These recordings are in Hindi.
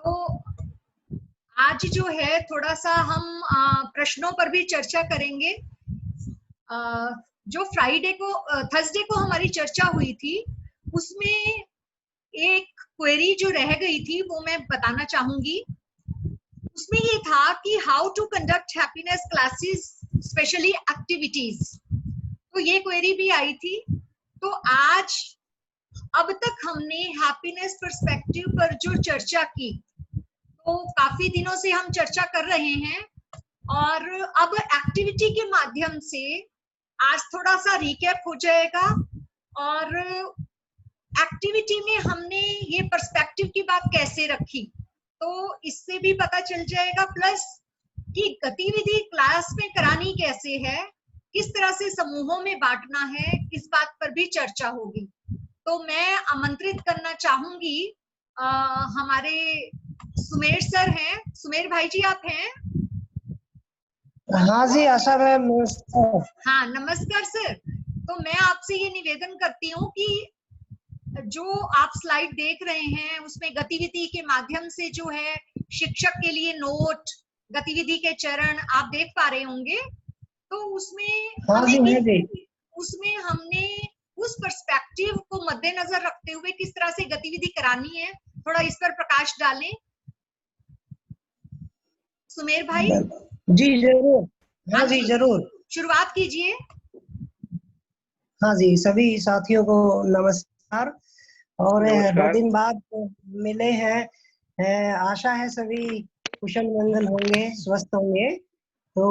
तो आज जो है थोड़ा सा हम प्रश्नों पर भी चर्चा करेंगे। जो फ्राइडे को थर्सडे को हमारी चर्चा हुई थी उसमें एक क्वेरी जो रह गई थी वो मैं बताना चाहूंगी। उसमें ये था कि how to conduct happiness classes specially activities, तो ये क्वेरी भी आई थी। तो आज अब तक हमने हैप्पीनेस पर्सपेक्टिव पर जो चर्चा की, तो काफी दिनों से हम चर्चा कर रहे हैं और अब एक्टिविटी के माध्यम से आज थोड़ा सा रिकैप हो जाएगा। और एक्टिविटी में हमने ये पर्सपेक्टिव की बात कैसे रखी, तो इससे भी पता चल जाएगा। प्लस कि गतिविधि क्लास में करानी कैसे है, किस तरह से समूहों में बांटना है, इस बात पर भी चर्चा होगी। तो मैं आमंत्रित करना चाहूंगी हमारे सुमेर सर हैं। सुमेर भाई जी आप हैं? हाँ जी आशा मैम नमस्कार। हाँ नमस्कार सर। तो मैं आपसे ये निवेदन करती हूँ कि जो आप स्लाइड देख रहे हैं उसमें गतिविधि के माध्यम से जो है शिक्षक के लिए नोट, गतिविधि के चरण आप देख पा रहे होंगे। तो उसमें हमने उस पर्सपेक्टिव को मद्देनजर रखते हुए किस तरह से गतिविधि करानी है, थोड़ा इस पर प्रकाश डालें सुमेर भाई। जी जरूर। हाँ जी जरूर, शुरुआत कीजिए। हाँ जी सभी साथियों को नमस्कार। और 2 दिन बाद मिले हैं, आशा है सभी कुशल मंगल होंगे, स्वस्थ होंगे। तो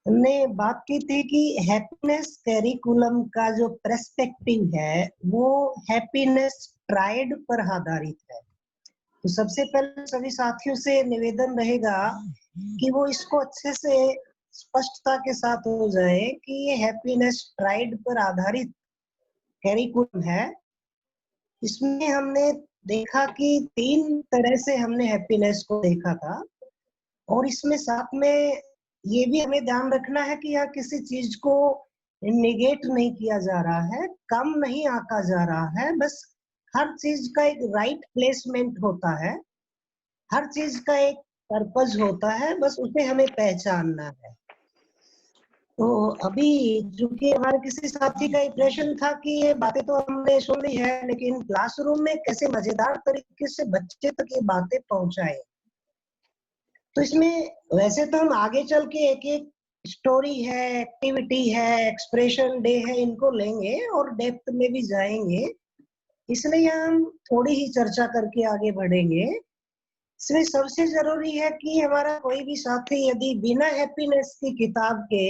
हमने बात की थी कि हैप्पीनेस कैरिकुलम का जो पर्सपेक्टिव है वो हैप्पीनेस ट्राइड पर आधारित है। तो सबसे पहले सभी साथियों से निवेदन रहेगा कि वो इसको अच्छे से स्पष्टता के साथ हो जाए कि ये हैप्पीनेस ट्राइड पर आधारित कैरिकुलम है। इसमें हमने देखा कि 3 तरह से हमने हैप्पीनेस को देखा था, और इसमें साथ में ये भी हमें ध्यान रखना है कि यहाँ किसी चीज को निगेट नहीं किया जा रहा है, कम नहीं आंका जा रहा है, बस हर चीज का एक राइट प्लेसमेंट होता है, हर चीज का एक पर्पज होता है, बस उसे हमें पहचानना है। तो अभी चूंकि हमारे किसी साथी का प्रश्न था कि ये बातें तो हमने सुन ली है, लेकिन क्लासरूम में कैसे मजेदार तरीके से बच्चे तक ये बातें पहुंचाए। तो इसमें वैसे तो हम आगे चल के एक एक स्टोरी है, एक्टिविटी है, एक्सप्रेशन डे है, इनको लेंगे और डेप्थ में भी जाएंगे, इसलिए हम थोड़ी ही चर्चा करके आगे बढ़ेंगे। इसमें सबसे जरूरी है कि हमारा कोई भी साथी यदि बिना हैप्पीनेस की किताब के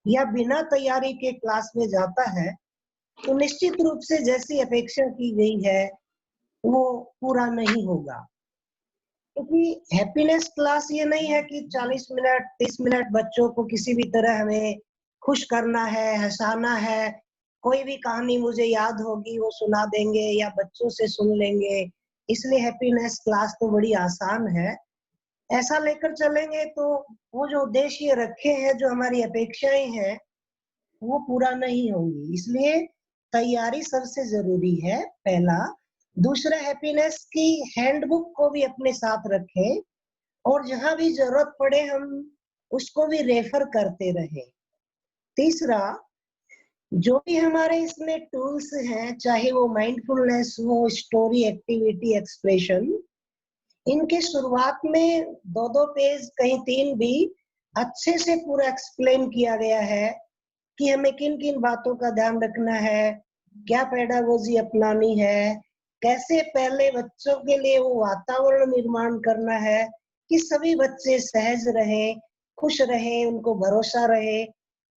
या बिना तैयारी के क्लास में जाता है तो निश्चित रूप से जैसी अपेक्षा की गई है वो पूरा नहीं होगा। क्योंकि हैप्पीनेस क्लास ये नहीं है कि 40 मिनट 30 मिनट बच्चों को किसी भी तरह हमें खुश करना है, हंसाना है, कोई भी कहानी मुझे याद होगी वो सुना देंगे या बच्चों से सुन लेंगे, इसलिए हैप्पीनेस क्लास तो बड़ी आसान है। ऐसा लेकर चलेंगे तो वो जो उद्देश्य रखे हैं, जो हमारी अपेक्षाएं हैं, वो पूरा नहीं होंगी। इसलिए तैयारी सबसे जरूरी है, पहला। दूसरा, हैप्पीनेस की हैंडबुक को भी अपने साथ रखें और जहां भी जरूरत पड़े हम उसको भी रेफर करते रहें। तीसरा, जो भी हमारे इसमें टूल्स हैं, चाहे वो माइंडफुलनेस हो, स्टोरी, एक्टिविटी, एक्सप्रेशन, इनके शुरुआत में 2-2 पेज, कहीं 3 भी अच्छे से पूरा एक्सप्लेन किया गया है कि हमें किन किन बातों का ध्यान रखना है, क्या पेडागोजी अपनानी है, कैसे पहले बच्चों के लिए वो वातावरण निर्माण करना है कि सभी बच्चे सहज रहें, खुश रहें, उनको भरोसा रहे,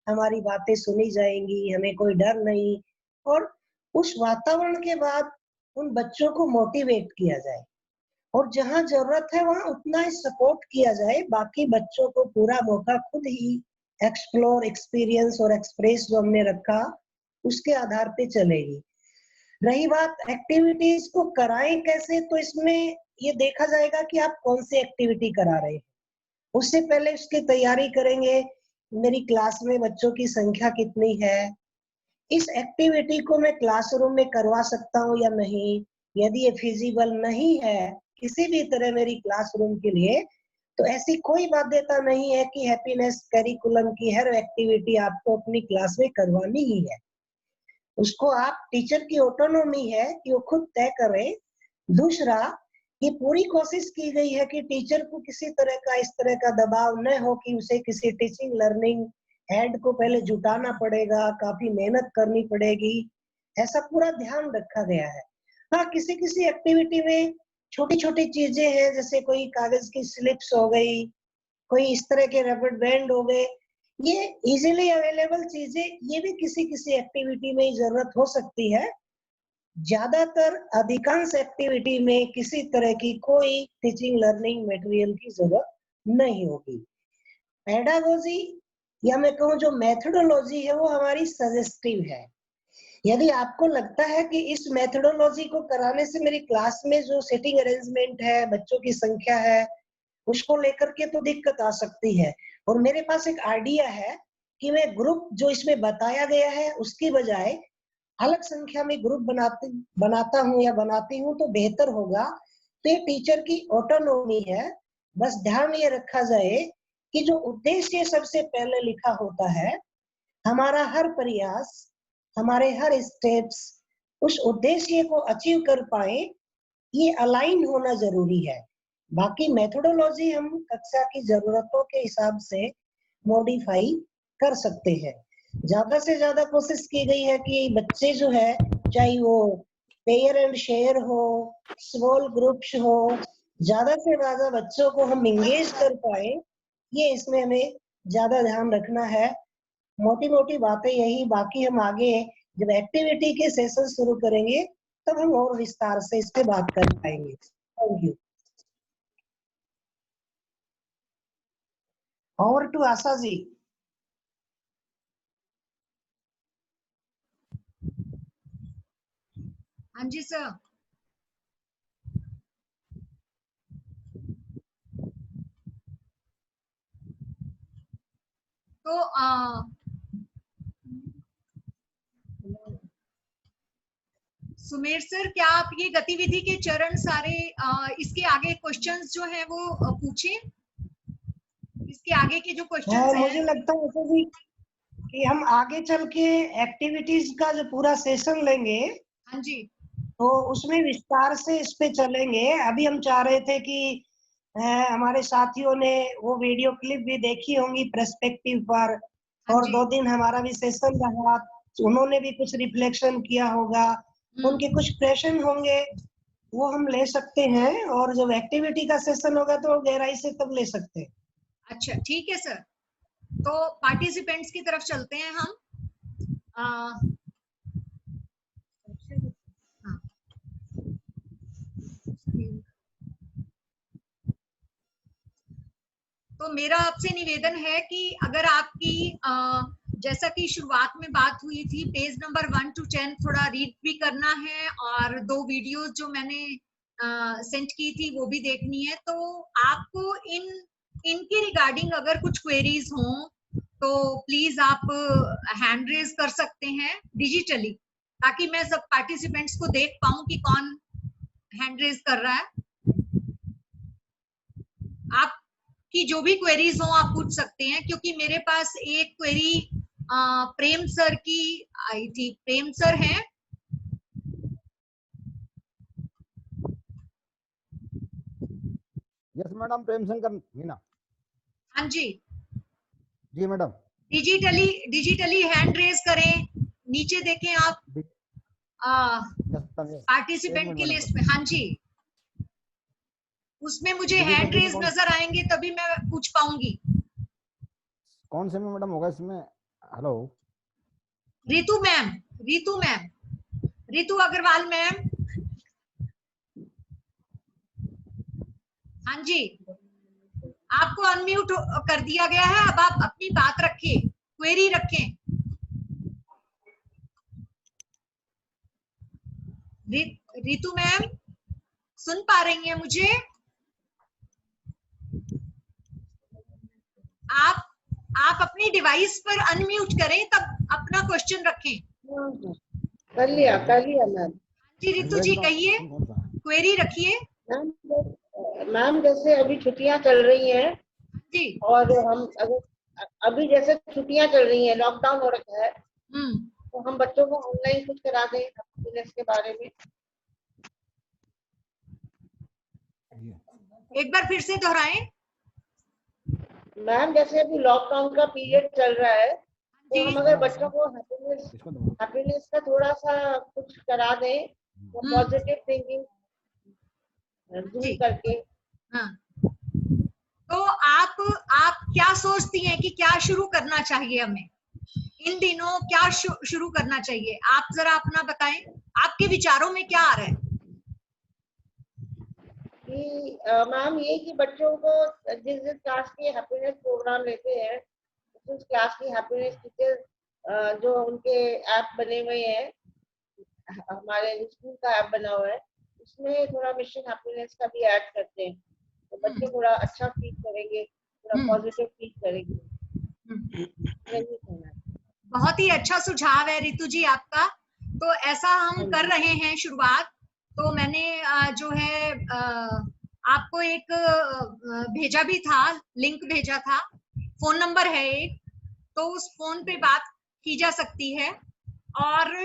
हमारी बातें सुनी जाएंगी, हमें कोई डर नहीं। और उस वातावरण के बाद उन बच्चों को मोटिवेट किया जाए और जहां जरूरत है वहां उतना ही सपोर्ट किया जाए, बाकी बच्चों को पूरा मौका खुद ही एक्सप्लोर, एक्सपीरियंस और एक्सप्रेस जो हमने रखा उसके आधार पे चलेगी। रही बात एक्टिविटीज को कराएं कैसे, तो इसमें ये देखा जाएगा कि आप कौन सी एक्टिविटी करा रहे हैं। उससे पहले उसकी तैयारी करेंगे, मेरी क्लास में बच्चों की संख्या कितनी है, इस एक्टिविटी को मैं क्लासरूम में करवा सकता हूँ या नहीं, यदि ये फिजिबल नहीं है किसी भी तरह मेरी क्लासरूम के लिए, तो ऐसी कोई बाध्यता नहीं है कि हैप्पीनेस करिकुलम की हर एक्टिविटी आपको अपनी क्लास में करवानी ही है। उसको आप टीचर की ऑटोनॉमी है कि वो खुद तय करे। दूसरा, ये पूरी कोशिश की गई है कि टीचर को किसी तरह का इस तरह का दबाव न हो कि उसे किसी टीचिंग लर्निंग हेड को पहले जुटाना पड़ेगा, काफी मेहनत करनी पड़ेगी, ऐसा पूरा ध्यान रखा गया है। हाँ, किसी किसी एक्टिविटी में छोटी छोटी चीजें हैं, जैसे कोई कागज की स्लिप्स हो गई, कोई इस तरह के रबर बैंड हो गए, ये इजीली अवेलेबल चीजें, ये भी किसी किसी एक्टिविटी में जरूरत हो सकती है। ज्यादातर अधिकांश एक्टिविटी में किसी तरह की कोई टीचिंग लर्निंग मटेरियल की जरूरत नहीं होगी। पेडागोजी या मैं कहूँ जो मेथोडोलॉजी है वो हमारी सजेस्टिव है। यदि आपको लगता है कि इस मेथोडोलॉजी को कराने से मेरी क्लास में जो सीटिंग अरेंजमेंट है, बच्चों की संख्या है, उसको लेकर के तो दिक्कत आ सकती है, और मेरे पास एक आइडिया है कि मैं ग्रुप जो इसमें बताया गया है उसकी बजाय अलग संख्या में ग्रुप बनाता हूँ या बनाती हूँ तो बेहतर होगा। तो ये टीचर की ऑटोनॉमी है। बस ध्यान ये रखा जाए कि जो उद्देश्य सबसे पहले लिखा होता है, हमारा हर प्रयास, हमारे हर स्टेप्स उस उद्देश्य को अचीव कर पाए, ये अलाइन होना जरूरी है। बाकी मेथोडोलॉजी हम कक्षा की जरूरतों के हिसाब से मॉडिफाई कर सकते हैं। ज्यादा से ज्यादा कोशिश की गई है कि बच्चे जो है, चाहे वो पेयर एंड शेयर हो, स्मॉल ग्रुप्स हो, ज्यादा से ज्यादा बच्चों को हम इंगेज कर पाए, ये इसमें हमें ज्यादा ध्यान रखना है। मोटी मोटी बातें यही, बाकी हम आगे जब एक्टिविटी के सेशन शुरू करेंगे तब हम और विस्तार से इस पे बात कर पाएंगे। Thank you. Over to Asha ji. हाँ जी सर। तो सुमेर सर, क्या आप ये गतिविधि के चरण सारे इसके आगे क्वेश्चंस जो हैं वो पूछें? इसके आगे के जो क्वेश्चंस हैं, मुझे लगता है आशा जी कि हम आगे चल के एक्टिविटीज का जो पूरा सेशन लेंगे, हाँ जी, तो उसमें विस्तार से इस पे चलेंगे। अभी हम चाह रहे थे कि हमारे साथियों ने वो वीडियो क्लिप भी देखी होंगी पर्सपेक्टिव पर, हाँ और जी। 2 दिन हमारा भी सेशन रहा, उन्होंने भी कुछ रिफ्लेक्शन किया होगा, उनके कुछ प्रश्न होंगे, वो हम ले सकते हैं, और जब एक्टिविटी का सेशन होगा तो गहराई से तब ले सकते हैं। अच्छा, ठीक है सर। तो पार्टिसिपेंट्स की तरफ चलते हैं हम। हाँ। तो मेरा आपसे निवेदन है कि अगर आपकी जैसा कि शुरुआत में बात हुई थी, पेज नंबर 1 to 10 थोड़ा रीड भी करना है, और 2 वीडियोस जो मैंने सेंड की थी वो भी देखनी है। तो आपको इनके रिगार्डिंग अगर कुछ क्वेरीज हों तो प्लीज आप हैंड रेज कर सकते हैं डिजिटली, ताकि मैं सब पार्टिसिपेंट्स को देख पाऊं कि कौन हैंड रेज कर रहा है। आप की जो भी क्वेरीज हो आप पूछ सकते हैं, क्योंकि मेरे पास एक क्वेरी प्रेम सर की आई थी। प्रेम सर हैं? Yes madam, Prem Shankar Meena. हाँ जी, जी मैडम। डिजिटली हैंड रेज करें, नीचे देखें आप पार्टिसिपेंट की लिस्ट में। हाँ जी, उसमें मुझे हैंड रेज नजर आएंगे तभी मैं पूछ पाऊंगी। कौन से में मैडम होगा इसमें? Hello, Ritu ma'am, Ritu Agarwal ma'am. हाँ जी, आपको अनम्यूट कर दिया गया है, अब आप अपनी बात रखिए, क्वेरी रखें। रितु मैम सुन पा रही हैं मुझे? आप अपनी डिवाइस पर अनम्यूट करें, तब अपना क्वेश्चन रखें। कर लिया मैम। जी रितु जी कहिए, क्वेरी रखिए। मैम जैसे अभी छुट्टियां चल रही हैं जी। और हम अगर अभी जैसे छुट्टियां चल रही हैं, लॉकडाउन हो रखा है, तो हम बच्चों को ऑनलाइन कुछ करा दें हैप्पीनेस के बारे में। एक बार फिर से दोहराएं। मैम जैसे अभी लॉकडाउन का पीरियड चल रहा है, तो हम अगर बच्चों को हैप्पीनेस का थोड़ा सा कुछ करा दें, तो पॉजिटिव थिंकिंग दूर करके। हाँ। तो आप क्या सोचती हैं कि क्या शुरू करना चाहिए हमें इन दिनों? क्या शुरू करना चाहिए? आप जरा अपना बताएं, आपके विचारों में क्या आ रहा है? कि मैम ये कि बच्चों को जिस क्लास के हैप्पीनेस प्रोग्राम लेते हैं, उस क्लास की हैप्पीनेस टीचर जो उनके ऐप बने हुए हैं, हमारे स्कूल का ऐप बना हुआ है, उसमें थोड़ा मिशन हैप्पीनेस का भी ऐड करते हैं, तो बच्चे थोड़ा अच्छा फील करेंगे, थोड़ा पॉजिटिव फील करेंगे। बहुत ही अच्छा सुझाव है रितु जी आपका। तो ऐसा हम कर रहे हैं शुरुआत। तो मैंने जो है आपको एक भेजा भी था, लिंक भेजा था, फोन नंबर है एक, तो उस फोन पे बात की जा सकती है। और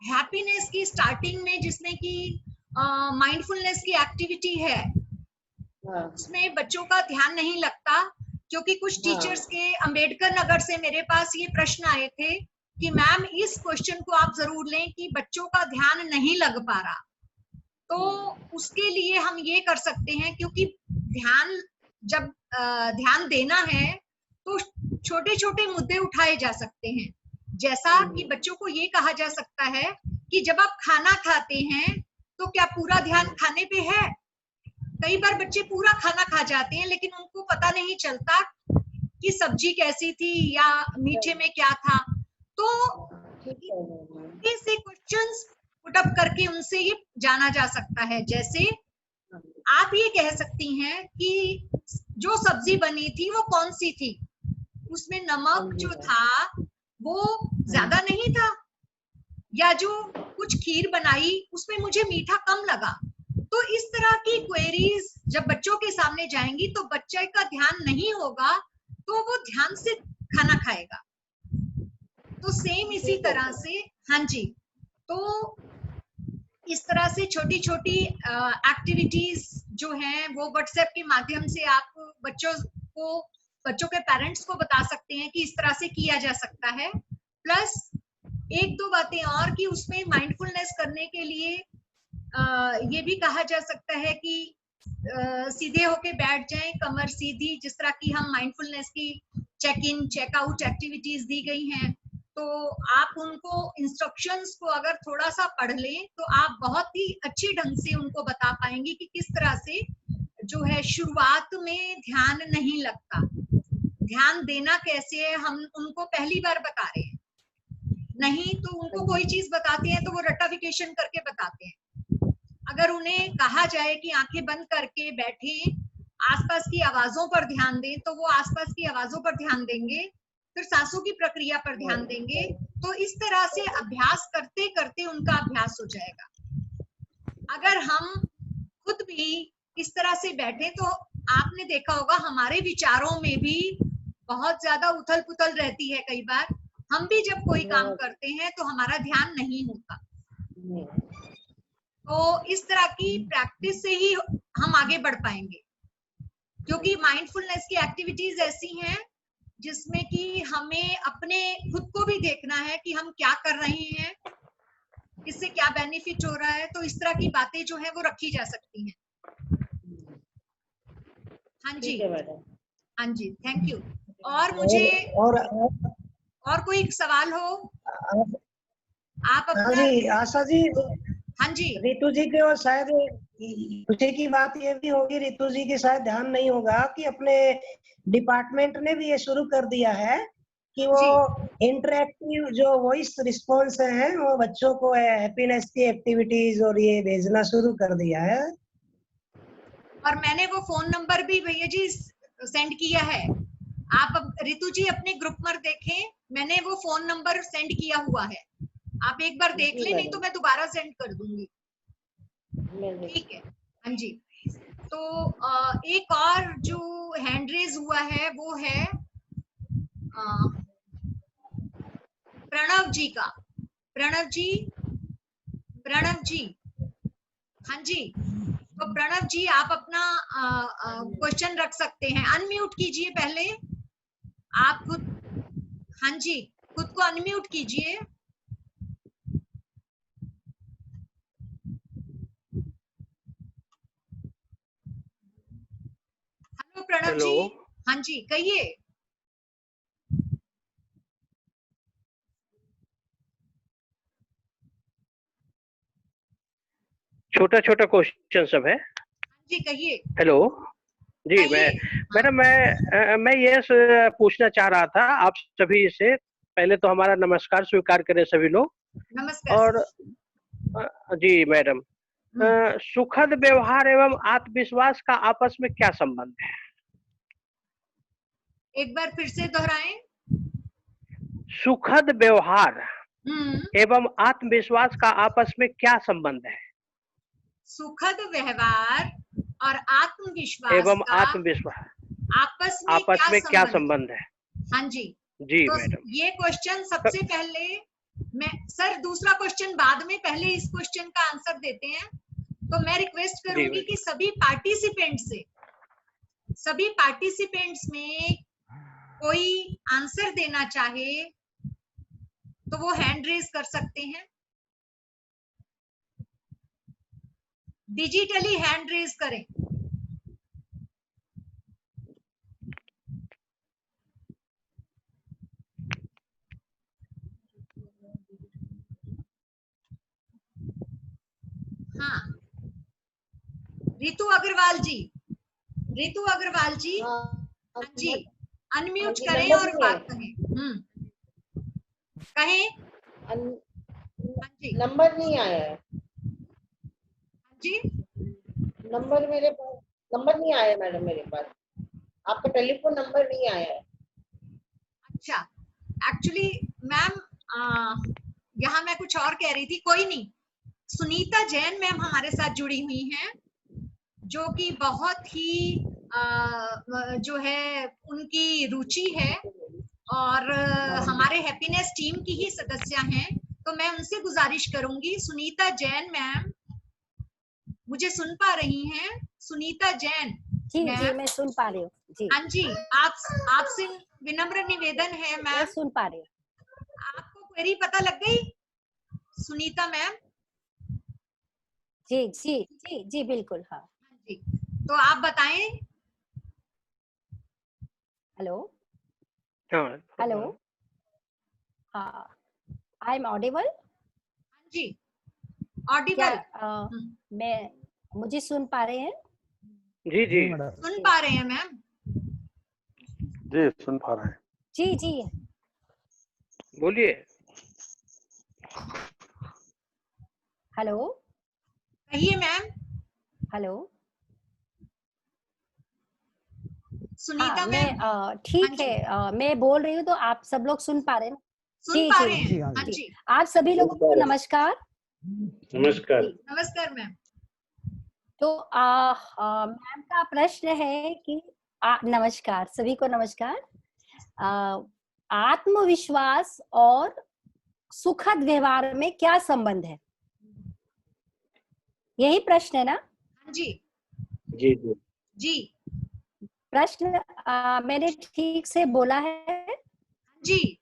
हैप्पीनेस की स्टार्टिंग में जिसमें कि माइंडफुलनेस की एक्टिविटी है, उसमें बच्चों का ध्यान नहीं लगता, क्योंकि कुछ टीचर्स के अंबेडकर नगर से मेरे पास ये प्रश्न आए थे कि मैम इस क्वेश्चन को आप जरूर लें कि बच्चों का ध्यान नहीं लग पा रहा। तो उसके लिए हम ये कर सकते हैं, क्योंकि ध्यान जब ध्यान देना है तो छोटे छोटे मुद्दे उठाए जा सकते हैं। जैसा कि बच्चों को ये कहा जा सकता है कि जब आप खाना खाते हैं तो क्या पूरा ध्यान खाने पे है? कई बार बच्चे पूरा खाना खा जाते हैं लेकिन उनको पता नहीं चलता कि सब्जी कैसी थी या मीठे में क्या था। तो ऐसे क्वेश्चंस पुट अप करके उनसे ये जाना जा सकता है। जैसे आप ये कह सकती हैं कि जो सब्जी बनी थी वो कौन सी थी, उसमें नमक जो था वो ज्यादा नहीं था, या जो कुछ खीर बनाई उसमें मुझे मीठा कम लगा। तो इस तरह की क्वेरीज जब बच्चों के सामने जाएंगी तो बच्चे का ध्यान नहीं होगा, तो वो ध्यान से खाना खाएगा। तो सेम इसी तरह से, हाँ जी, तो इस तरह से छोटी छोटी एक्टिविटीज जो हैं वो व्हाट्सएप के माध्यम से आप बच्चों के पेरेंट्स को बता सकते हैं कि इस तरह से किया जा सकता है। प्लस एक दो बातें और कि उसमें माइंडफुलनेस करने के लिए ये भी कहा जा सकता है कि सीधे होके बैठ जाएं, कमर सीधी, जिस तरह की हम माइंडफुलनेस की check in check out activities दी गई हैं, तो आप उनको इंस्ट्रक्शंस को अगर थोड़ा सा पढ़ लें तो आप बहुत ही अच्छे ढंग से उनको बता पाएंगे कि किस तरह से जो है शुरुआत में ध्यान नहीं लगता, ध्यान देना कैसे है, हम उनको पहली बार बता रहे हैं। नहीं तो उनको कोई चीज बताते हैं तो वो रट्टाफिकेशन करके बताते हैं। अगर उन्हें कहा जाए कि आंखें बंद करके बैठे, आसपास की आवाजों पर ध्यान दें, तो वो आसपास की आवाजों पर ध्यान देंगे, फिर सांसों की प्रक्रिया पर ध्यान देंगे। तो इस तरह से अभ्यास करते करते उनका अभ्यास हो जाएगा। अगर हम खुद भी इस तरह से बैठे तो आपने देखा होगा हमारे विचारों में भी बहुत ज्यादा उथल पुथल रहती है। कई बार हम भी जब कोई काम करते हैं तो हमारा ध्यान नहीं होता। तो इस तरह की प्रैक्टिस से ही हम आगे बढ़ पाएंगे, क्योंकि माइंडफुलनेस की एक्टिविटीज ऐसी हैं जिसमें कि हमें अपने खुद को भी देखना है कि हम क्या कर रहे हैं, इससे क्या बेनिफिट हो रहा है। तो इस तरह की बातें जो है वो रखी जा सकती हैं। हाँ जी, हाँ जी, थैंक यू। और मुझे और कोई सवाल हो आप अपना? हाँ जी आशा जी, हाँ जी, रितु जी के, और शायद खुशी की बात ये भी होगी, रितु जी के शायद ध्यान नहीं होगा कि अपने डिपार्टमेंट ने भी ये शुरू कर दिया है कि वो इंटरेक्टिव जो वॉइस रिस्पॉन्स है वो बच्चों को हैप्पीनेस की एक्टिविटीज और ये भेजना शुरू कर दिया है। और मैंने वो फोन नंबर भी भैया जी सेंड किया है। आप अब रितु जी अपने ग्रुप पर देखें, मैंने वो फोन नंबर सेंड किया हुआ है, आप एक बार देख लें, नहीं तो मैं दोबारा सेंड कर दूंगी। ठीक है, हाँ जी। तो एक और जो हैंड रेज हुआ है वो है प्रणव जी का। प्रणव जी, प्रणव जी, हाँ जी। तो प्रणव जी आप अपना क्वेश्चन रख सकते हैं। अनम्यूट कीजिए पहले आप खुद, हाँ जी, खुद को अनम्यूट कीजिए। Hello Pranav hello. जी, हाँ जी कहिए। छोटा छोटा क्वेश्चन सब है। हाँ जी कहिए। हेलो जी, कहिए। मैडम मैं ये पूछना चाह रहा था आप सभी से। पहले तो हमारा नमस्कार स्वीकार करें सभी लोग। नमस्कार और जी मैडम, सर। सुखद व्यवहार एवं आत्मविश्वास का आपस में क्या संबंध है? एक बार फिर से दोहराएं। सुखद व्यवहार हम्म, एवं आत्मविश्वास का आपस में क्या संबंध है? सुखद व्यवहार और आत्मविश्वास एवं का आत्मविश्वास आपस में आपस क्या में क्या संबंध? संबंध है? हाँ जी। जी तो मैडम। ये क्वेश्चन सबसे पहले मैं सर, दूसरा क्वेश्चन बाद में, पहले इस क्वेश्चन का आंसर देते हैं। तो मैं रिक्वेस्ट जी करूंगी कि सभी पार्टिसिपेंट्स में कोई आंसर देना चाहे तो वो हैंड रेज कर सकते हैं। डिजिटली हैंड रेज करें। हाँ, रितु अग्रवाल जी, रितु अग्रवाल जी, हाँ जी, अनम्यूट करें और बात करें। कहें। हाँ जी, नंबर नहीं आया है। हाँ जी। नंबर मेरे पास नंबर नहीं आया मैडम, मेरे पास आपका टेलीफोन नंबर नहीं आया है। अच्छा, एक्चुअली मैम यहाँ मैं कुछ और कह रही थी, कोई नहीं। सुनीता जैन मैम हमारे साथ जुड़ी हुई हैं, जो कि बहुत ही जो है उनकी रुचि है और हमारे हैप्पीनेस टीम की ही सदस्य हैं। तो मैं उनसे गुजारिश करूंगी, सुनीता जैन मैम मुझे सुन पा रही हैं? सुनीता जैन जी मैम। जी मैं सुन पा रही हूँ जी। हाँ जी, आपसे विनम्र निवेदन है मैम। मैं सुन पा रही हूँ। आपको क्वेरी पता लग गई सुनीता मैम? जी जी जी जी बिल्कुल। हाँ जी, तो आप बताएं। हेलो हाँ हेलो। हाँ, आई एम ऑडिबल? हाँ जी, क्या ऑडिबल। मैं मुझे सुन पा रहे हैं? जी जी मैडम। सुन पा रहे हैं मैम? जी सुन पा रहे हैं। जी जी बोलिए। हेलो कहिए मैम। हेलो। सुनीता हाँ मैम। मैं ठीक हाँ जी, है, मैं बोल रही हूँ तो आप सब लोग सुन पा रहे हैं? सुन जी पा जी रहे हैं। जी, हाँ हाँ जी। जी, आप सभी लोगों को नमस्कार। नमस्कार। जी, नमस्कार मैम। तो मैम का प्रश्न है कि नमस्कार, सभी को नमस्कार। आत्मविश्वास और सुखद व्यवहार में क्या संबंध है? यही प्रश्न है ना? हाँ जी जी जी जी प्रश्न मैंने ठीक से बोला है? जी,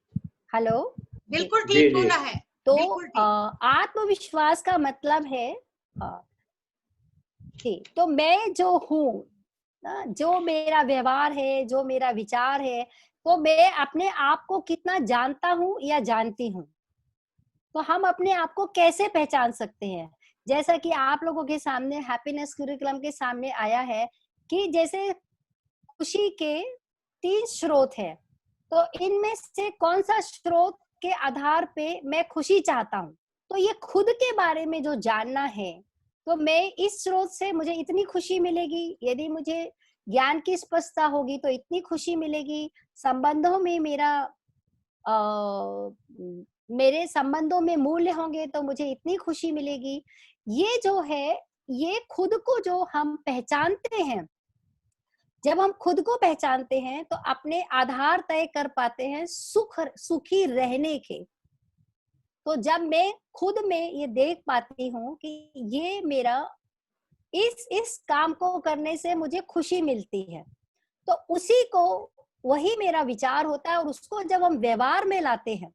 हेलो जी। बिल्कुल जी ठीक जी बोला है, तो बिल्कुल ठीक। आत्मविश्वास का मतलब है ठीक, तो मैं जो हूँ, जो मेरा व्यवहार है, जो मेरा विचार है, तो मैं अपने आप को कितना जानता हूँ या जानती हूँ। तो हम अपने आप को कैसे पहचान सकते हैं? जैसा कि आप लोगों के सामने हैप्पीनेस करिकुलम के सामने आया है कि जैसे खुशी के 3 स्रोत हैं, तो इनमें से कौन सा स्रोत के आधार पे मैं खुशी चाहता हूँ? तो ये खुद के बारे में जो जानना है, तो मैं इस स्रोत से मुझे इतनी खुशी मिलेगी, यदि मुझे ज्ञान की स्पष्टता होगी तो इतनी खुशी मिलेगी, संबंधों में मेरे संबंधों में मूल्य होंगे तो मुझे इतनी खुशी मिलेगी। ये जो है ये खुद को जो हम पहचानते हैं, जब हम खुद को पहचानते हैं तो अपने आधार तय कर पाते हैं सुखी रहने के। तो जब मैं खुद में ये देख पाती हूँ कि ये मेरा इस काम को करने से मुझे खुशी मिलती है, तो उसी को वही मेरा विचार होता है, और उसको जब हम व्यवहार में लाते हैं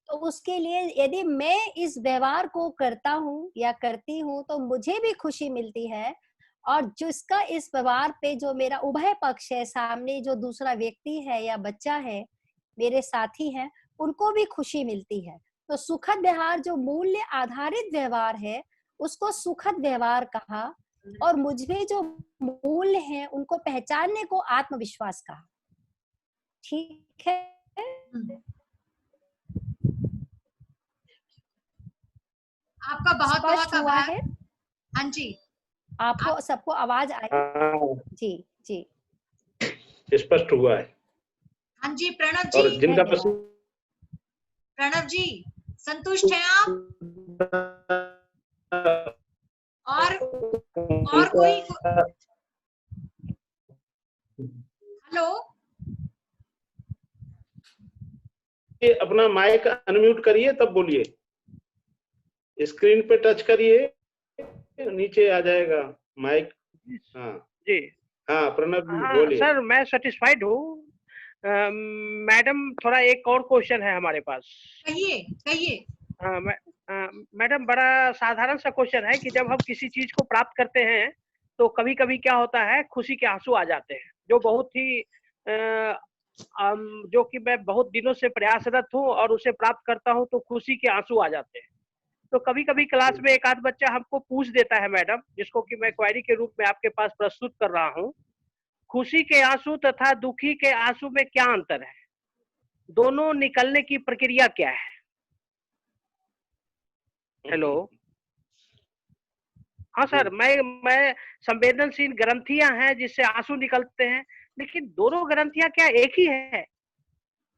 तो उसके लिए यदि मैं इस व्यवहार को करता हूँ या करती हूँ तो मुझे भी खुशी मिलती है, और जिसका इस व्यवहार पे जो मेरा उभय पक्ष है, सामने जो दूसरा व्यक्ति है या बच्चा है, मेरे साथी हैं, उनको भी खुशी मिलती है। तो सुखद व्यवहार जो मूल्य आधारित व्यवहार है उसको सुखद व्यवहार कहा, और मुझे जो मूल्य हैं उनको पहचानने को आत्मविश्वास कहा। ठीक है, आपका बहुत बहुत स्पष्ट हुआ आभार। है? हाँ जी, आपको सबको आवाज आई? हाँ, जी जी, स्पष्ट हुआ है। हाँ जी। प्रणव और जी, जिनका धन्यवाद। प्रणव जी संतुष्ट हैं आप? और कोई? हेलो, ये अपना माइक अनम्यूट करिए तब बोलिए। स्क्रीन पे टच करिए, नीचे आ जाएगा माइक। हाँ जी हाँ, प्रणव जी हाँ बोलिए। सर, मैं सेटिस्फाइड हूँ। मैडम, थोड़ा एक और क्वेश्चन है हमारे पास। कहिए कहिए। हाँ, मैडम, बड़ा साधारण सा क्वेश्चन है कि जब हम किसी चीज को प्राप्त करते हैं तो कभी कभी क्या होता है, खुशी के आंसू आ जाते हैं, जो बहुत ही जो कि मैं बहुत दिनों से प्रयासरत हूँ और उसे प्राप्त करता हूँ तो खुशी के आंसू आ जाते हैं। तो कभी कभी क्लास में एक आध बच्चा हमको पूछ देता है मैडम, जिसको कि मैं क्वेरी के रूप में आपके पास प्रस्तुत कर रहा हूँ, खुशी के आंसू तथा दुखी के आंसू में क्या अंतर है, दोनों निकलने की प्रक्रिया क्या है? हेलो। हाँ सर, मैं संवेदनशील ग्रंथियां हैं जिससे आंसू निकलते हैं, लेकिन दोनों ग्रंथियां क्या एक ही है?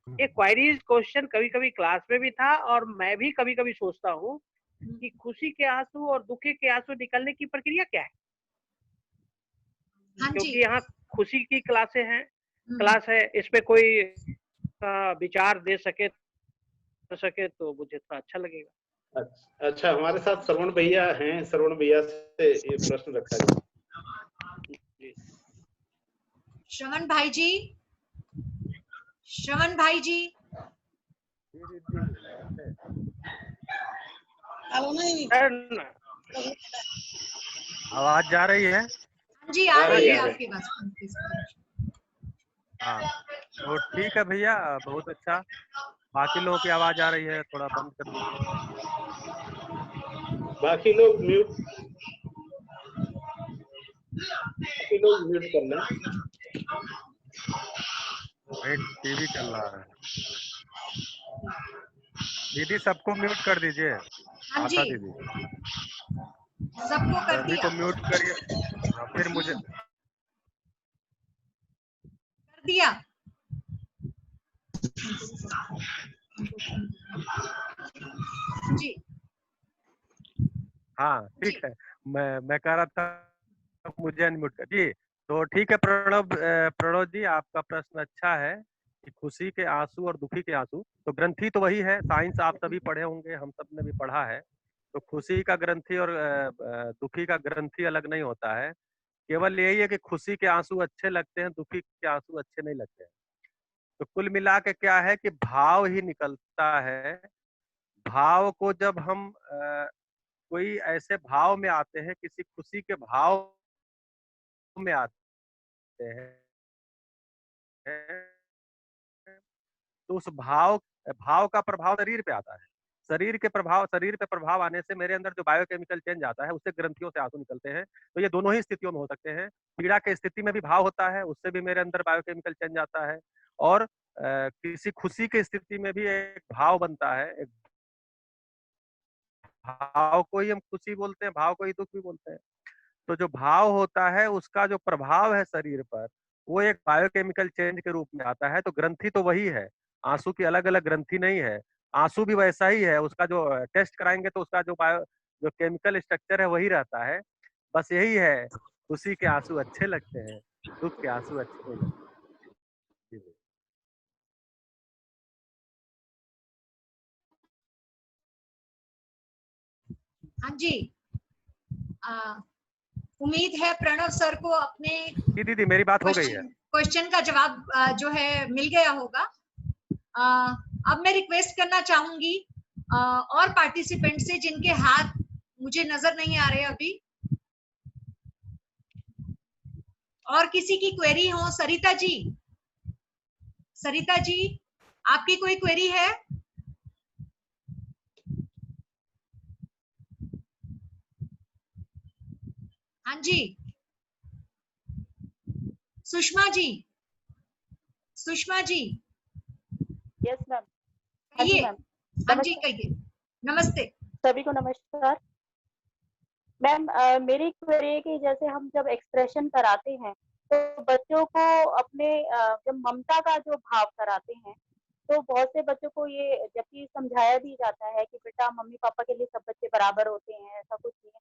ये क्वेरीज क्वेश्चन कभी कभी क्लास में भी था, और मैं भी कभी कभी सोचता हूँ कि खुशी के आंसू और दुखी के आंसू निकलने की प्रक्रिया क्या है। हाँ जी। क्योंकि यहाँ खुशी की क्लासें हैं, क्लास है, इसमें कोई विचार दे सके तो मुझे थोड़ा अच्छा लगेगा। अच्छा, हमारे साथ श्रवण भैया हैं, श्रवण भैया से ये प्रश्न रखा जाए। श्रवण भाई जी, श्रवण भाई जी, आवाज जा रही है? हाँ जी आ रही है आ रही आपके पास। हाँ, तो ठीक है भैया, बहुत अच्छा। बाकी लोगों की आवाज आ रही है, थोड़ा बंद कर दीजिए। बाकी लोग म्यूट कर लें। एक टीवी चल रहा है। दीदी, सबको म्यूट कर दीजिए। हाँ जी, आशा दीदी, सबको कर सभी दिया, को म्यूट करिए। हाँ, फिर मुझे कर दिया। जी हाँ ठीक है। मैं कह रहा था मुझे अनम्यूट कर जी। तो ठीक है प्रणव जी, आपका प्रश्न अच्छा है कि खुशी के आंसू और दुखी के आंसू, तो ग्रंथि तो वही है। साइंस आप सभी पढ़े होंगे, हम सब ने भी पढ़ा है। तो खुशी का ग्रंथि और दुखी का ग्रंथि अलग नहीं होता है। केवल यही है कि खुशी के आंसू अच्छे लगते हैं, दुखी के आंसू अच्छे नहीं लगते हैं। तो कुल मिला के क्या है कि भाव ही निकलता है। भाव को जब हम कोई ऐसे भाव में आते हैं, किसी खुशी के भाव में आते हैं, तो उस भाव का प्रभाव शरीर पे आता है। शरीर पे प्रभाव आने से मेरे अंदर जो बायोकेमिकल चेंज आता है, उससे ग्रंथियों से आंसू निकलते हैं। तो ये दोनों ही स्थितियों में हो सकते हैं। पीड़ा की स्थिति में भी भाव होता है, उससे भी मेरे अंदर बायोकेमिकल चेंज आता है। और किसी खुशी की स्थिति में भी एक भाव बनता है। एक भाव को ही हम खुशी बोलते हैं, भाव को ही दुख भी बोलते हैं। तो जो भाव होता है, उसका जो प्रभाव है शरीर पर, वो एक बायोकेमिकल चेंज के रूप में आता है। तो ग्रंथि तो वही है, आंसू की अलग अलग ग्रंथि नहीं है। आंसू भी वैसा ही है, उसका जो टेस्ट कराएंगे तो उसका जो केमिकल स्ट्रक्चर है वही रहता है। बस यही है, खुशी के आंसू अच्छे लगते हैं, दुख के आंसू अच्छे नहीं लगते। जी। हाँ जी, उम्मीद है प्रणव सर को अपने जी दीदी मेरी बात हो गई है। क्वेश्चन का जवाब जो है मिल गया होगा। अब मैं रिक्वेस्ट करना चाहूंगी और पार्टिसिपेंट से जिनके हाथ मुझे नजर नहीं आ रहे अभी, और किसी की क्वेरी हो। सरिता जी, सरिता जी आपकी कोई क्वेरी है? हाँ जी, सुषमा जी, सुषमा जी यस मैम। कहिए। मैम हाँ जी कहिए। नमस्ते। सभी को नमस्कार मैम। मेरी क्वेरी है कि जैसे हम जब एक्सप्रेशन कराते हैं तो बच्चों को अपने जब ममता का जो भाव कराते हैं तो बहुत से बच्चों को ये जबकि समझाया भी जाता है कि बेटा मम्मी पापा के लिए सब बच्चे बराबर होते हैं, ऐसा कुछ नहीं है,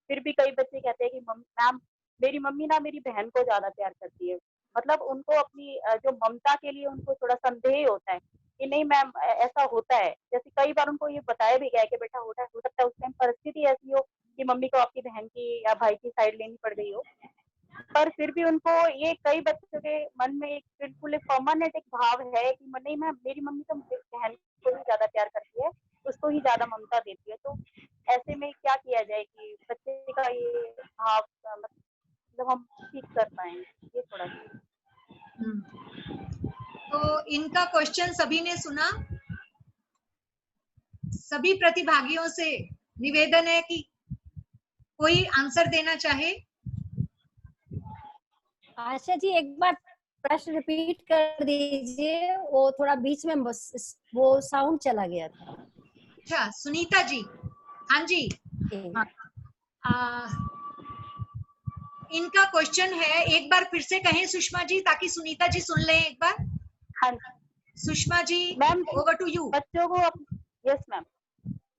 फिर भी कई बच्चे कहते हैं कि मैम मेरी मम्मी ना मेरी बहन को ज्यादा प्यार करती है। मतलब उनको अपनी जो ममता के लिए उनको थोड़ा संदेह होता है कि नहीं मैम ऐसा होता है। जैसे कई बार उनको ये बताया भी गया है कि बेटा हो सकता है उस टाइम परिस्थिति ऐसी हो कि मम्मी को आपकी बहन की या भाई की साइड लेनी पड़ गई हो, पर फिर भी उनको ये कई बच्चों के मन में एक बिल्कुल एक परमानेंट एक भाव है कि नहीं मैम मेरी मम्मी तो बहन को ही ज्यादा प्यार करती है, उसको ही ज्यादा ममता देती है। तो ऐसे में क्या किया जाए कि बच्चे का ये भाव मतलब हम ठीक कर पाए, ये थोड़ा तो इनका क्वेश्चन सभी ने सुना। सभी प्रतिभागियों से निवेदन है कि कोई आंसर देना चाहे। आशा जी एक बार प्रश्न रिपीट कर दीजिए, वो थोड़ा बीच में वो साउंड चला गया था। अच्छा सुनीता जी। हाँ जी, इनका क्वेश्चन है, एक बार फिर से कहें सुषमा जी ताकि सुनीता जी सुन लें एक बार। हाँ Sushma ji ma'am, over to you. बच्चों को यस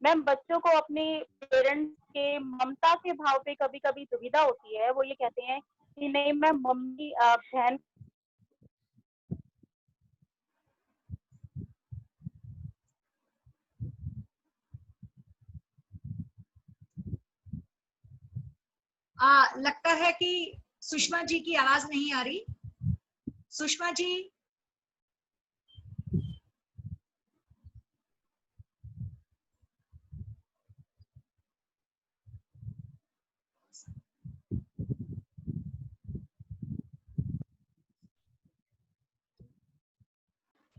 मैम बच्चों को अपने पेरेंट्स के ममता के भाव पे कभी कभी दुविधा होती है। वो ये कहते हैं कि नहीं मैम मम्मी बहन लगता है कि सुषमा जी की आवाज नहीं आ रही। सुषमा जी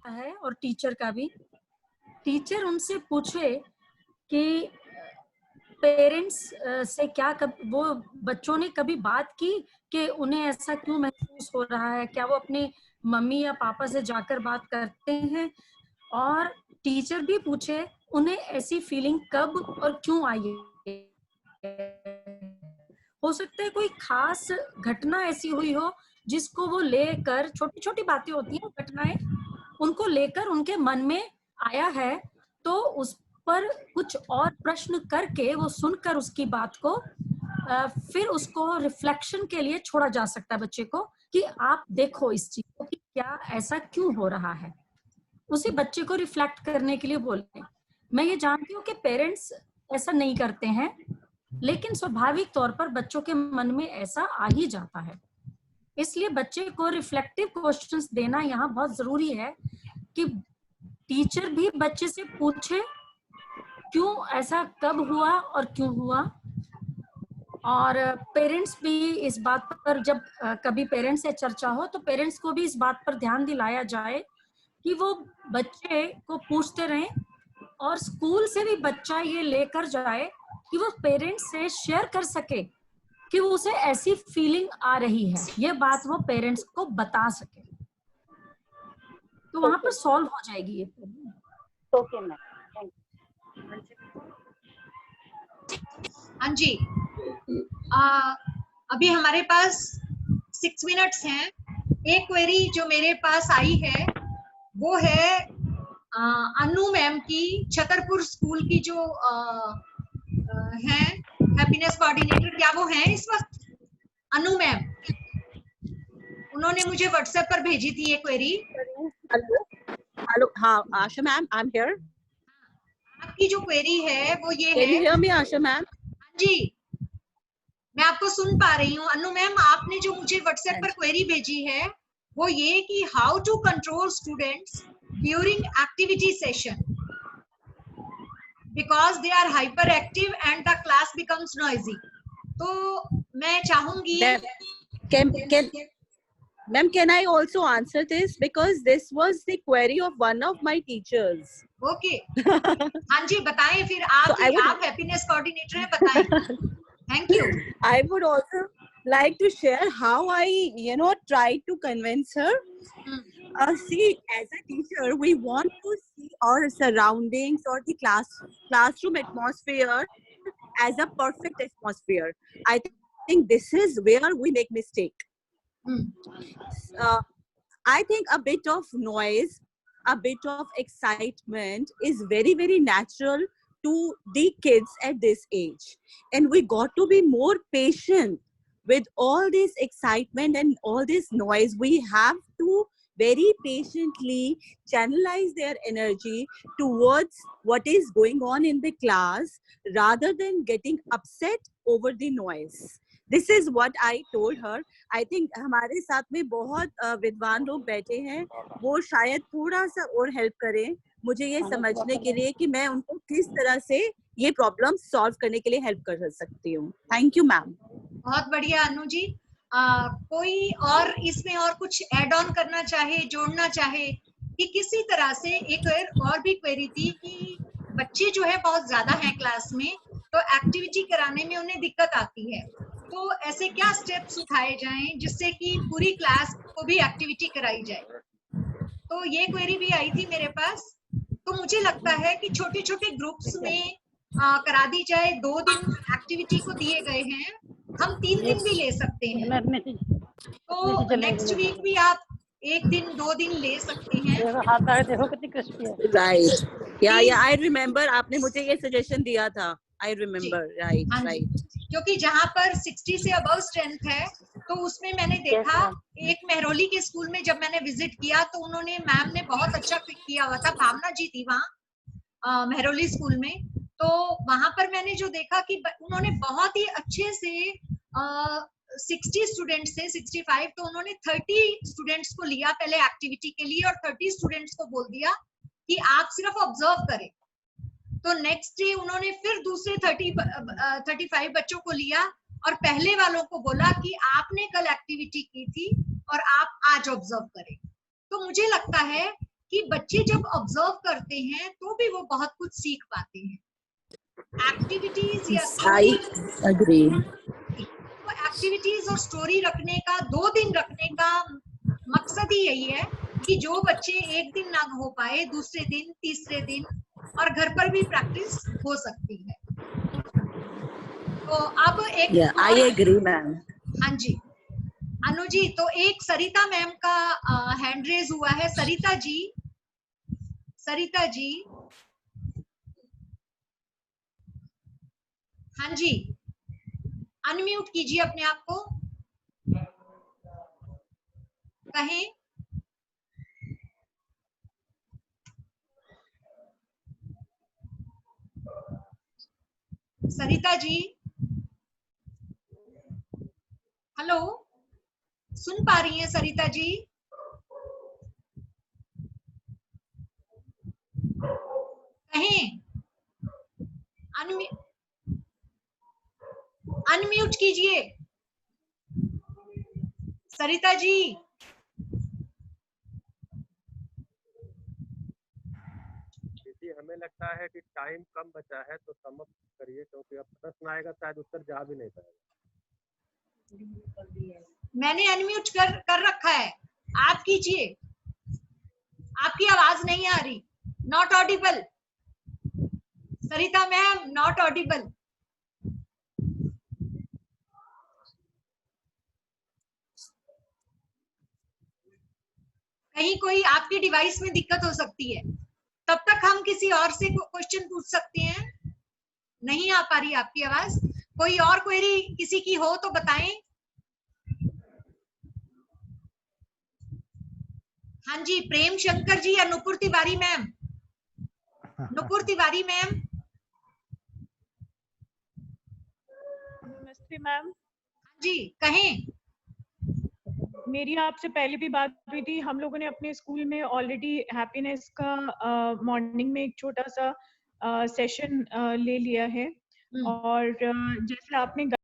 है और टीचर का भी। टीचर उनसे पूछे कि पेरेंट्स से क्या वो बच्चों ने कभी बात की कि उन्हें ऐसा क्यों महसूस हो रहा है, क्या वो अपने मम्मी या पापा से जाकर बात करते हैं। और टीचर भी पूछे उन्हें ऐसी फीलिंग कब और क्यों आई है। हो सकता है कोई खास घटना ऐसी हुई हो जिसको वो लेकर, छोटी छोटी बातें होती हैं घटनाएं, उनको लेकर उनके मन में आया है, तो उस पर कुछ और प्रश्न करके वो सुनकर उसकी बात को फिर उसको रिफ्लेक्शन के लिए छोड़ा जा सकता है बच्चे को कि आप देखो इस चीज को कि क्या ऐसा क्यों हो रहा है, उसी बच्चे को रिफ्लेक्ट करने के लिए बोलते हैं। मैं ये जानती हूँ कि पेरेंट्स ऐसा नहीं करते हैं, लेकिन स्वाभाविक तौर पर बच्चों के मन में ऐसा आ ही जाता है। इसलिए बच्चे को रिफ्लेक्टिव क्वेश्चंस देना यहाँ बहुत जरूरी है कि टीचर भी बच्चे से पूछे क्यों ऐसा कब हुआ और क्यों हुआ, और पेरेंट्स भी इस बात पर, जब कभी पेरेंट्स से चर्चा हो तो पेरेंट्स को भी इस बात पर ध्यान दिलाया जाए कि वो बच्चे को पूछते रहें, और स्कूल से भी बच्चा ये लेकर जाए कि वो पेरेंट्स से शेयर कर सके कि उसे ऐसी फीलिंग आ रही है, ये बात वो पेरेंट्स को बता सके, तो वहां पर सॉल्व हो जाएगी ये problem. Okay ma'am, thank you. हाँ जी, अभी हमारे पास 6 मिनट्स हैं। एक क्वेरी जो मेरे पास आई है वो है अनु मैम की, छतरपुर स्कूल की जो हैं, हैप्पीनेस कोऑर्डिनेटर, क्या वो हैं इस वक्त? अनु मैम, उन्होंने मुझे व्हाट्सएप पर भेजी थी ये क्वेरी। हेलो, हाँ Asha ma'am, I am here. आपकी जो क्वेरी है वो ये है। Can you hear me Asha ma'am? जी, मैं आपको सुन पा रही हूँ। अनु मैम, आपने जो मुझे व्हाट्सएप पर क्वेरी भेजी है वो ये कि how to control students during activity session because they are hyper active and the class becomes noisy. तो मैं चाहूंगी Ma'am, can I also answer this because this was the query of one of my teachers. Okay. हाँ जी, बताएं फिर आप। So आप हैप्पीनेस कोऑर्डिनेटर हैं, बताएं। Thank you. I would also like to share how I, tried to convince her. See, as a teacher, we want to see our surroundings or the classroom atmosphere as a perfect atmosphere. I think this is where we make mistake. I think a bit of noise, a bit of excitement is very, very natural to the kids at this age. And we got to be more patient with all this excitement and all this noise. We have to very patiently channelize their energy towards what is going on in the class rather than getting upset over the noise. This is what I told her. I think हमारे साथ में बहुत विद्वान लोग बैठे हैं, वो शायद थोड़ा सा और हेल्प करें मुझे ये समझने के लिए कि मैं उनको किस तरह से ये प्रॉब्लम सॉल्व करने के लिए हेल्प कर सकती हूँ। Thank you ma'am. बहुत बढ़िया अनु जी। कोई और इसमें और कुछ ऐड ऑन करना चाहे, जोड़ना चाहे कि किसी तरह से एक और भी क्वेरी थी कि बच्चे जो है बहुत ज्यादा हैं क्लास में, तो एक्टिविटी कराने में उन्हें दिक्कत आती है, तो ऐसे क्या स्टेप्स उठाए जाएं जिससे कि पूरी क्लास को भी एक्टिविटी कराई जाए। तो ये क्वेरी भी आई थी मेरे पास। तो मुझे लगता है कि छोटे छोटे ग्रुप्स में करा दी जाए। 2 दिन एक्टिविटी को दिए गए हैं, हम 3 दिन भी ले सकते हैं। तो नेक्स्ट वीक भी आप 1 दिन 2 दिन ले सकते हैं। देखो कितनी क्रिस्पी है। राइट, या आई रिमेम्बर आपने मुझे ये सजेशन दिया था। I remember, right. क्योंकि जहाँ पर 60 से अबव स्ट्रेंथ है, तो उसमें मैंने देखा एक मेहरौली के स्कूल में जब मैंने विजिट किया तो उन्होंने, मैम ने बहुत अच्छा किया हुआ था, भावना जी थी वहाँ मेहरौली स्कूल में। तो वहां पर मैंने जो देखा कि उन्होंने बहुत ही अच्छे से 60 स्टूडेंट्स थे, 65, तो उन्होंने 30 स्टूडेंट्स को लिया पहले एक्टिविटी के लिए और 30 स्टूडेंट्स को बोल दिया कि आप सिर्फ ऑब्जर्व करें। तो नेक्स्ट डे उन्होंने फिर दूसरे 35 बच्चों को लिया और पहले वालों को बोला कि आपने कल एक्टिविटी की थी और आप आज ऑब्जर्व करें। तो मुझे लगता है कि बच्चे जब ऑब्जर्व करते हैं तो भी वो बहुत कुछ सीख पाते हैं। एक्टिविटीज या I agree. तो एक्टिविटीज और स्टोरी रखने का 2 दिन रखने का मकसद ही यही है कि जो बच्चे एक दिन ना हो पाए, दूसरे दिन, तीसरे दिन और घर पर भी प्रैक्टिस हो सकती है। तो अब एक I agree मैम। हाँ जी अनु जी, तो एक सरिता मैम का हैंड रेज हुआ है। सरिता जी, हाँ जी, अनम्यूट कीजिए अपने आप को, कहें। सरिता जी, हेलो, सुन पा रही हैं सरिता जी? कहें, अनम्यूट कीजिए सरिता जी। हमें लगता है कि टाइम कम बचा है तो समाप्त करिए, क्योंकि अब प्रश्न आएगा शायद उत्तर जा भी नहीं पाएगा। मैंने अनम्यूट कर रखा है, आप कीजिए। आपकी आवाज नहीं आ रही, not Audible. Sarita ma'am, not Audible. कहीं कोई आपके डिवाइस में दिक्कत हो सकती है, तब तक हम किसी और से क्वेश्चन पूछ सकते हैं। नहीं आ पा रही आपकी आवाज, कोई और क्वेरी किसी की हो तो बताएं। हाँ जी, प्रेम शंकर जी या नुपुर तिवारी मैम? नुपुर तिवारी मैम। नमस्ते मैम। जी कहें। मेरी आपसे पहले भी बात हुई थी, हम लोगों ने अपने स्कूल में ऑलरेडी हैप्पीनेस का मॉर्निंग में एक छोटा सा सेशन ले लिया है और जैसे आपने